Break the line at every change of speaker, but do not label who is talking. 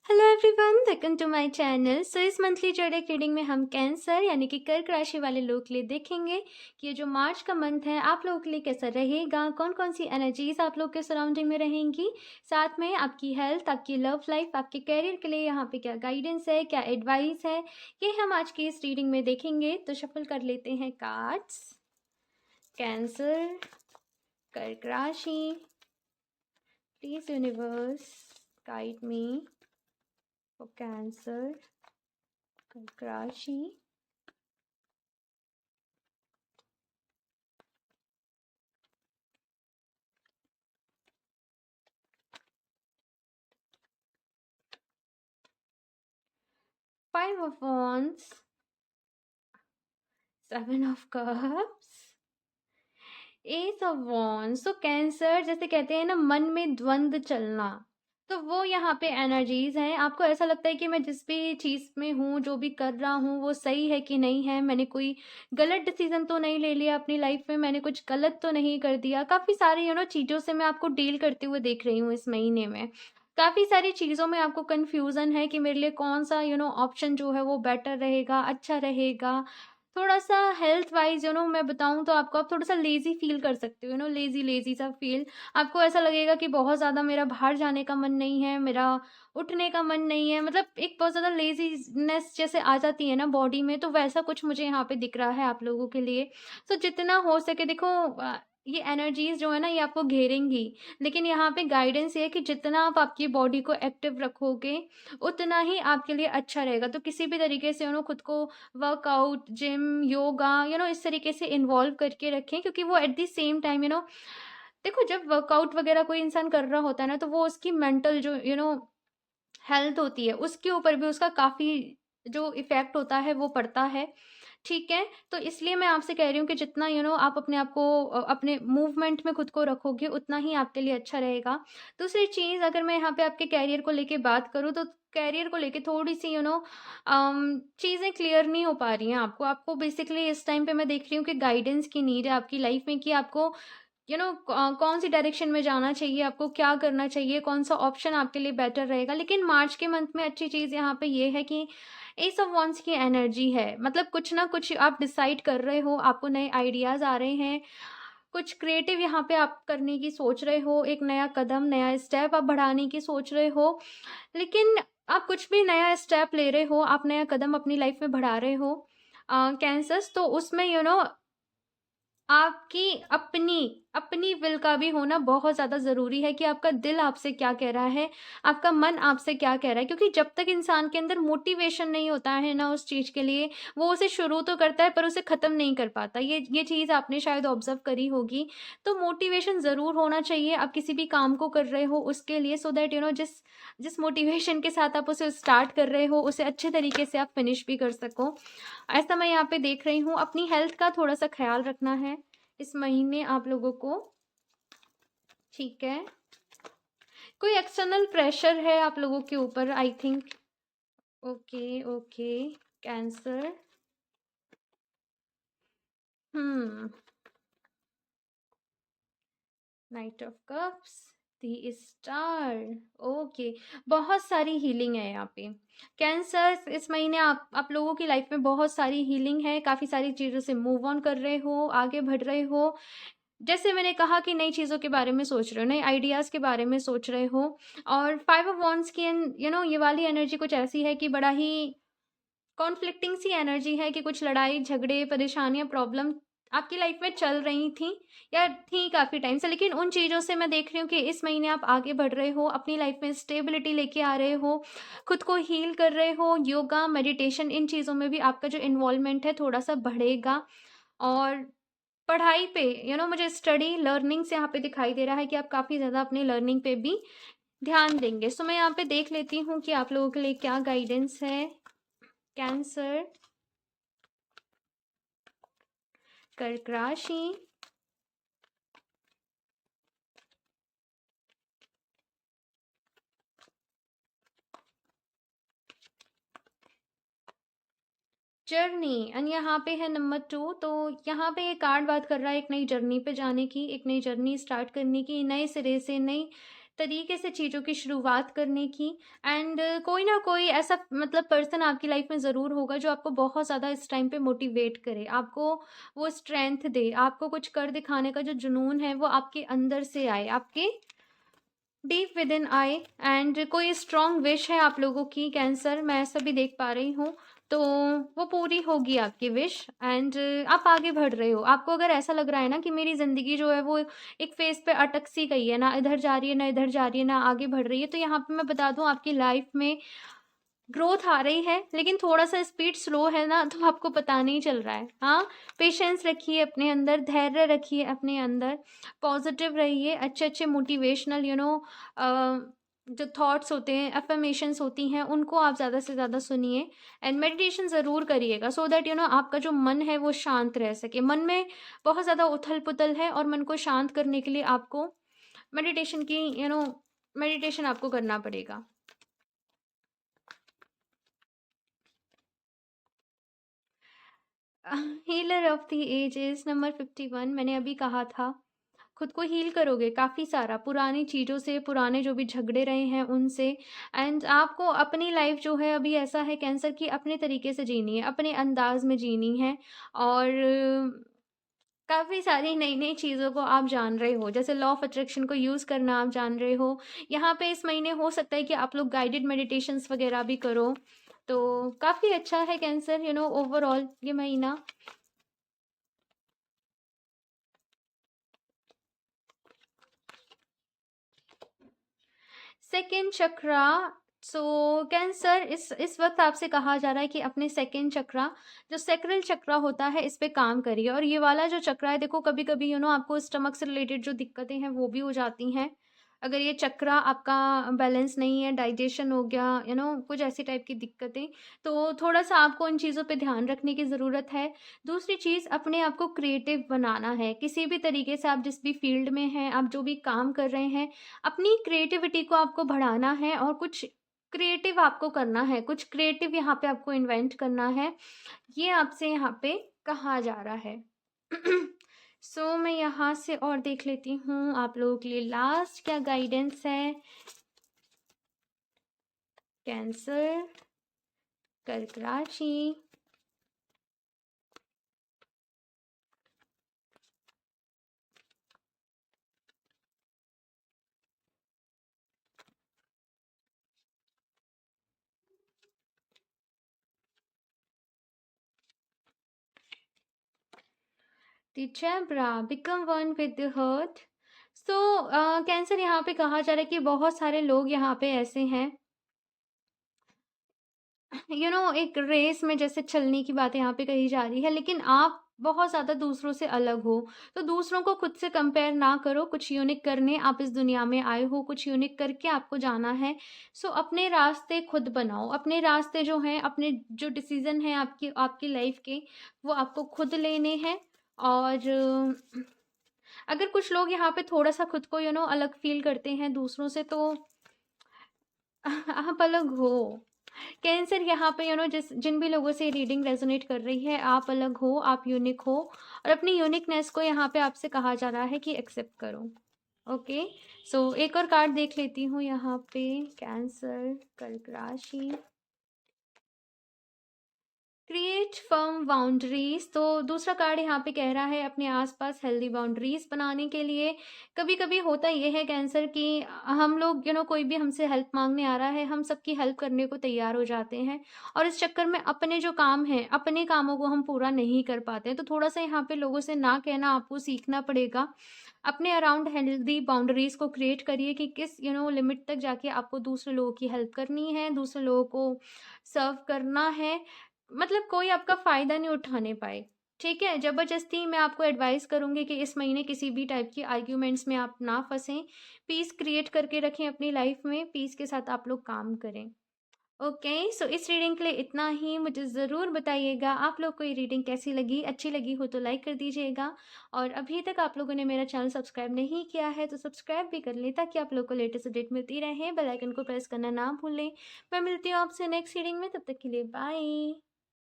Hello everyone, welcome to my channel. इस monthly zodiac reading में हम कैंसर यानी कि कर्क राशि वाले लोग के लिए देखेंगे कि ये जो मार्च का मंथ है आप लोगों के लिए कैसा रहेगा, कौन कौन सी एनर्जीज आप लोग के सराउंडिंग में रहेंगी, साथ में आपकी हेल्थ, आपकी लव लाइफ, आपके कैरियर के लिए यहाँ पे क्या गाइडेंस है, क्या एडवाइस है, ये हम आज की इस रीडिंग में देखेंगे। तो शफल कर लेते हैं कार्ड्स। कैंसर, कर्क राशि, please universe guide me for Cancer, Kark Rashi. Five of Wands, Seven of Cups, S of wands. तो कैंसर जैसे कहते हैं ना, मन में द्वंद चलना, तो वो यहाँ पे एनर्जीज हैं। आपको ऐसा लगता है कि मैं जिस भी चीज़ में हूँ, जो भी कर रहा हूँ, वो सही है कि नहीं है, मैंने कोई गलत डिसीजन तो नहीं ले लिया अपनी लाइफ में, मैंने कुछ गलत तो नहीं कर दिया। काफ़ी सारी चीज़ों से मैं आपको डील करते हुए देख रही हूँ इस महीने में। काफ़ी सारी चीज़ों में आपको कन्फ्यूज़न है कि मेरे लिए कौन सा ऑप्शन जो है वो बेटर रहेगा, अच्छा रहेगा। थोड़ा-सा हेल्थ वाइज़ मैं बताऊँ तो आपको, आप थोड़ा-सा लेज़ी फ़ील कर सकते हो, लेज़ी-लेज़ी सा फ़ील। आपको ऐसा लगेगा कि बहुत ज़्यादा मेरा बाहर जाने का मन नहीं है, मेरा उठने का मन नहीं है, मतलब एक बहुत ज़्यादा लेज़ीनेस जैसे आ जाती है ना बॉडी में, तो वैसा कुछ मुझे यहाँ पे दिख रहा है आप लोगों के लिए। तो जितना हो सके देखो, ये एनर्जीज़ जो है ना, ये आपको घेरेंगी, लेकिन यहाँ पे गाइडेंस ये है कि जितना आप आपकी बॉडी को एक्टिव रखोगे, उतना ही आपके लिए अच्छा रहेगा। तो किसी भी तरीके से खुद को वर्कआउट, जिम, योगा इस तरीके से इन्वॉल्व करके रखें, क्योंकि वो एट द सेम टाइम देखो, जब वर्कआउट वगैरह कोई इंसान कर रहा होता है ना, तो वो उसकी मेंटल जो हेल्थ होती है, उसके ऊपर भी उसका काफ़ी जो इफ़ेक्ट होता है वो पड़ता है। ठीक है? तो इसलिए मैं आपसे कह रही हूँ कि जितना आप अपने आप को अपने मूवमेंट में खुद को रखोगे, उतना ही आपके लिए अच्छा रहेगा। दूसरी चीज़, अगर मैं यहाँ पे आपके करियर को लेके बात करूँ, तो करियर को लेके थोड़ी-सी चीज़ें क्लियर नहीं हो पा रही हैं आपको। आपको बेसिकली इस टाइम पे मैं देख रही हूँ कि गाइडेंस की नीड है आपकी लाइफ़ में, कि आपको कौन-सी डायरेक्शन में जाना चाहिए, आपको क्या करना चाहिए, कौन-सा ऑप्शन आपके लिए बेटर रहेगा। लेकिन मार्च के मंथ में अच्छी चीज़ यहाँ पे ये है कि एस ऑफ वांड्स की एनर्जी है, मतलब कुछ ना कुछ आप डिसाइड कर रहे हो, आपको नए आइडियाज़ आ रहे हैं, कुछ क्रिएटिव यहाँ पे आप करने की सोच रहे हो, एक नया कदम, नया स्टेप आप बढ़ाने की सोच रहे हो। लेकिन आप कुछ भी नया स्टेप ले रहे हो, आप नया कदम अपनी लाइफ में बढ़ा रहे हो कैंसर्स, तो उसमें आपकी अपनी अपनी विल का भी होना बहुत ज़्यादा ज़रूरी है, कि आपका दिल आपसे क्या कह रहा है, आपका मन आपसे क्या कह रहा है। क्योंकि जब तक इंसान के अंदर मोटिवेशन नहीं होता है ना उस चीज़ के लिए, वो उसे शुरू तो करता है पर उसे ख़त्म नहीं कर पाता। ये चीज़ आपने शायद ऑब्ज़र्व करी होगी। तो मोटिवेशन ज़रूर होना चाहिए, आप किसी भी काम को कर रहे हो उसके लिए, सो दैट जिस जिस मोटिवेशन के साथ आप उसे स्टार्ट कर रहे हो, उसे अच्छे तरीके से आप फिनिश भी कर सको। ऐसा मैं यहाँ पे देख रही हूँ। अपनी हेल्थ का थोड़ा-सा ख़्याल रखना है इस महीने आप लोगों को, ठीक है? कोई एक्सटर्नल प्रेशर है आप लोगों के ऊपर, I think. Okay, okay, cancer. Hmm, night of cups, the star, okay. बहुत सारी हीलिंग है यहाँ पे। कैंसर इस महीने आप लोगों की लाइफ में बहुत सारी हीलिंग है, काफ़ी सारी चीज़ों से मूव ऑन कर रहे हो, आगे बढ़ रहे हो। जैसे मैंने कहा कि नई चीज़ों के बारे में सोच रहे हो, नए आइडियाज़ के बारे में सोच रहे हो। और फाइव ऑफ वॉन्ड्स की ये वाली एनर्जी कुछ ऐसी है कि बड़ा ही कॉन्फ्लिक्टिंग सी एनर्जी है, कि कुछ लड़ाई, झगड़े, परेशानियाँ, प्रॉब्लम आपकी लाइफ में चल रही थी या थी काफ़ी टाइम से, लेकिन उन चीज़ों से मैं देख रही हूँ कि इस महीने आप आगे बढ़ रहे हो, अपनी लाइफ में स्टेबिलिटी लेके आ रहे हो, खुद को हील कर रहे हो। योगा, मेडिटेशन, इन चीज़ों में भी आपका जो इन्वॉल्वमेंट है थोड़ा-सा बढ़ेगा। और पढ़ाई पे मुझे स्टडी, लर्निंग्स यहाँ पे दिखाई दे रहा है कि आप काफ़ी ज़्यादा अपनी लर्निंग पे भी ध्यान देंगे। सो मैं यहाँ पे देख लेती हूँ कि आप लोगों के लिए क्या गाइडेंस है। कैंसर, कर्क राशि, जर्नी, एंड यहाँ पे है नंबर 2। तो यहाँ पे ये कार्ड बात कर रहा है एक नई जर्नी पे जाने की, एक नई जर्नी स्टार्ट करने की, नए सिरे से, नई तरीके से चीज़ों की शुरुआत करने की। एंड कोई ना कोई ऐसा मतलब पर्सन आपकी लाइफ में ज़रूर होगा जो आपको बहुत ज़्यादा इस टाइम पे मोटिवेट करे, आपको वो स्ट्रेंथ दे, आपको कुछ कर दिखाने का जो जुनून है वो आपके अंदर से आए, आपके डीप विद इन आए। एंड कोई स्ट्रॉन्ग विश है आप लोगों की कैंसर, मैं ऐसा भी देख पा रही हूँ, तो वो पूरी होगी आपकी विश। एंड आप आगे बढ़ रहे हो। आपको अगर ऐसा लग रहा है ना कि मेरी ज़िंदगी जो है वो एक फेज़ पे अटक सी गई है, ना इधर जा रही है, ना इधर जा रही है, ना आगे बढ़ रही है, तो यहाँ पे मैं बता दूँ आपकी लाइफ में ग्रोथ आ रही है, लेकिन थोड़ा-सा स्पीड स्लो है ना, तो आपको पता नहीं चल रहा है। हाँ, पेशेंस रखिए अपने अंदर, धैर्य रखिए अपने अंदर, पॉज़िटिव रहिए, अच्छे-अच्छे मोटिवेशनल जो थॉट्स होते हैं, अफ़र्मेशंस होती हैं, उनको आप ज़्यादा से ज़्यादा सुनिए। एंड मेडिटेशन ज़रूर करिएगा, सो दैट आपका जो मन है वो शांत रह सके। मन में बहुत ज़्यादा उथल-पुथल है और मन को शांत करने के लिए आपको मेडिटेशन की मेडिटेशन आपको करना पड़ेगा। Healer of the ages number 51, मैंने अभी कहा था, खुद को हील करोगे काफ़ी सारा, पुरानी चीज़ों से, पुराने जो भी झगड़े रहे हैं उनसे। एंड आपको अपनी लाइफ जो है अभी ऐसा है कैंसर की, अपने तरीके से जीनी है, अपने अंदाज में जीनी है। और काफ़ी सारी नई-नई चीज़ों को आप जान रहे हो, जैसे लॉ ऑफ अट्रैक्शन को यूज़ करना आप जान रहे हो। यहाँ पे इस महीने हो सकता है कि आप लोग गाइडेड मेडिटेशंस वगैरह भी करो, तो काफ़ी अच्छा है कैंसर ओवरऑल ये महीना। सेकंड चक्रा, सो कैंसर, इस वक्त आपसे कहा जा रहा है कि अपने सेकंड चक्रा, जो सैक्रल चक्रा होता है, इस पे काम करिए। और ये वाला जो चक्रा है, देखो कभी कभी आपको स्टमक से रिलेटेड जो दिक्कतें हैं वो भी हो जाती हैं। अगर ये चक्रा आपका बैलेंस नहीं है, डाइजेशन हो गया, कुछ ऐसी टाइप की दिक्कतें, तो थोड़ा सा आपको इन चीज़ों पे ध्यान रखने की ज़रूरत है। दूसरी चीज़, अपने आप को क्रिएटिव बनाना है, किसी भी तरीके से आप जिस भी फील्ड में हैं, आप जो भी काम कर रहे हैं, अपनी क्रिएटिविटी को आपको बढ़ाना है और कुछ क्रिएटिव आपको करना है, कुछ क्रिएटिव यहाँ पे आपको इन्वेंट करना है, ये आपसे यहाँ पे कहा जा रहा है। सो मैं यहाँ से और देख लेती हूँ आप लोगों के लिए लास्ट क्या गाइडेंस है। कैंसर, कर्क राशि, The Libra, become one with the earth. So cancer, यहाँ पे कहा जा रहा है कि बहुत सारे लोग यहाँ पे ऐसे हैं, एक रेस में जैसे चलने की बात यहाँ पे कही जा रही है, लेकिन आप बहुत ज़्यादा दूसरों से अलग हो। तो दूसरों को खुद से कंपेयर ना करो, कुछ यूनिक करने आप इस दुनिया में आए हो, कुछ यूनिक करके आपको जाना है। सो अपने रास्ते खुद बनाओ, अपने रास्ते जो हैं, अपने जो डिसीज़न हैं आपकी आपकी लाइफ के, वो आपको खुद लेने हैं। और अगर कुछ लोग यहाँ पे थोड़ा-सा खुद को अलग फ़ील करते हैं दूसरों से, तो आप अलग हो। कैंसर, यहाँ पे जिन भी लोगों से रीडिंग रेजोनेट कर रही है, आप अलग हो, आप यूनिक हो, और अपनी यूनिकनेस को यहाँ पे आपसे कहा जा रहा है कि एक्सेप्ट करो। ओके, सो एक और कार्ड देख लेती हूँ यहाँ पे। कैंसर, कर्क राशि, क्रिएट फर्म बाउंड्रीज। तो दूसरा कार्ड यहाँ पे कह रहा है अपने आसपास हेल्दी बाउंड्रीज बनाने के लिए। कभी कभी होता ये है कैंसर कि हम लोग कोई भी हमसे हेल्प मांगने आ रहा है, हम सबकी हेल्प करने को तैयार हो जाते हैं, और इस चक्कर में अपने जो काम हैं, अपने कामों को हम पूरा नहीं कर पाते हैं। तो थोड़ा सा यहाँ पे लोगों से ना कहना आपको सीखना पड़ेगा। अपने अराउंड हेल्दी बाउंड्रीज को क्रिएट करिए कि किस लिमिट तक जाके आपको दूसरे लोगों की हेल्प करनी है, दूसरे लोगों को सर्व करना है, मतलब कोई आपका फ़ायदा नहीं उठाने पाए। ठीक है? ज़बरदस्ती मैं आपको एडवाइस करूँगी कि इस महीने किसी भी टाइप की आर्ग्यूमेंट्स में आप ना फँसें। पीस क्रिएट करके रखें अपनी लाइफ़ में, पीस के साथ आप लोग काम करें। ओके, सो इस रीडिंग के लिए इतना ही। मुझे ज़रूर बताइएगा आप लोग को ये रीडिंग कैसी लगी। अच्छी लगी हो तो लाइक कर दीजिएगा, और अभी तक आप लोगों ने मेरा चैनल सब्सक्राइब नहीं किया है तो सब्सक्राइब भी कर लें, ताकि आप लोग को लेटेस्ट अपडेट मिलती रहे। बेल आइकन को प्रेस करना ना भूलें। मैं मिलती हूँ आपसे नेक्स्ट रीडिंग में, तब तक के लिए बाय।